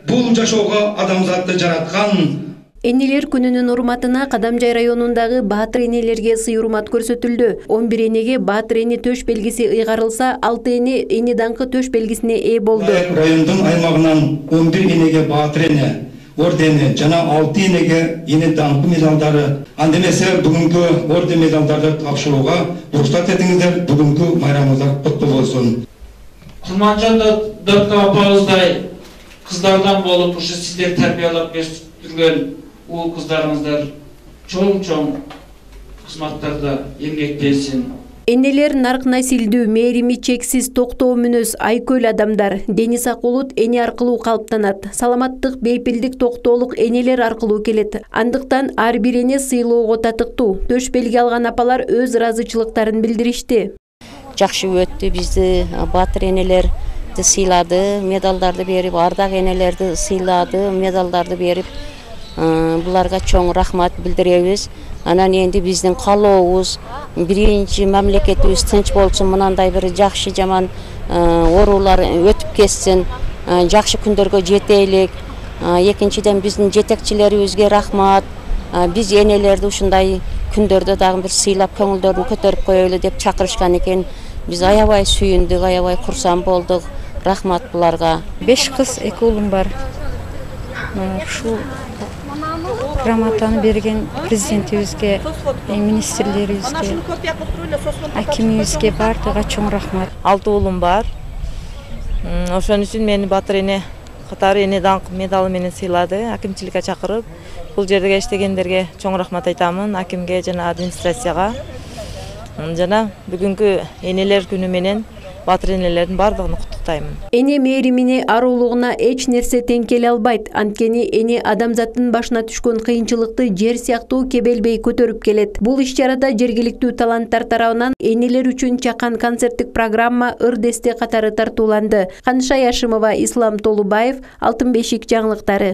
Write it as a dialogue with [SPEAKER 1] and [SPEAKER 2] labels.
[SPEAKER 1] бул жашоого адамзатты жараткан.
[SPEAKER 2] Энелер күнүнүн урматына Кадамжай районундагы Баатыр энелерге сый урмат көрсөтүлдү. 11 энеге Баатыр эне төш белгиси ыйгарылса, 6 эне даңкы төш белгисине ээ болду.
[SPEAKER 1] Райондун аймагынан 11 энеге Баатыр эне ордени жана 6 энеге эне даңкы медалдары. Анда эмесе бүгүнкү орден медалдарды тапшырууга уруксат этиңиздер. Бүгүнкү майрамыңыздар куттуу болсун.
[SPEAKER 3] Курманжанда Дөртө апабыздай кыздардан болуп, ушу сиздер тарбиялап жүргөн ул кыздарыңыздар чоң кызматтарда эмгектенсин.
[SPEAKER 2] Энелер наркына силдүү, мээрими чексиз, токтоо мүнөз, айкөл адамдар. Дени сакуулут эне аркылуу калыптанат. Саламаттык, бейпилдик, токтоолук энелер аркылуу келет. Андыктан ар бир эне сыйлоого татыктуу. Төш белги алган апалар өз ыраазычылыктарын билдиришти.
[SPEAKER 4] Жакшы өттү, бизди Баатыр энелерди сыйлады, медалдарды берип, ардак энелерди сыйлады, медалдарды берип, буларга чоң рахмат билдиребиз. Анан энди биздин каалообуз биринчи мамлекетибиз тынч болсун, мынандай бир жакшы жаман оорулар өтүп кетсин, жакшы күндөргө жетелик. Экинчиден биздин жетекчилерибизге рахмат. Биз энелерди ушундай күндөрдө дагы бир сыйлап, көңүлдөрүн көтөрүп коелу деп чакырышкан экен. Биз аябай сүйүндүк, аябай курсам болдук. Рахмат буларга.
[SPEAKER 5] 5 кыз, 2 уулум бар. Ушул грамотаны берген президентибизге, министрлерибизге, акимибизге бардыга чоң рахмат.
[SPEAKER 6] 6 уулум бар. Ошон үчүн мени Баатыр эне катары эне даңк медалы менен сыйлады, акимчиликке чакырып. Бул жерде иштегендерге чоң рахмат айтамын, акимге жана администрацияга. Жана бүгүнкү энелер күнү менен Баатыр энелердин бардыгын куттуктаймын.
[SPEAKER 2] Эне мээримине, арулугуна эч нерсе тең келе албайт. Анткени эне адамзаттын башына түшкөн кыйынчылыкты жер сыяктуу кебелбей көтөрүп келет. Бул иш-чарада жергиликтүү таланттар тарабынан энелер үчүн чакан концерттик программа ыр десте катары тартууланды. Канышай Ашимова, Ислам Толубаев, Алтын бешик жаңылыктары.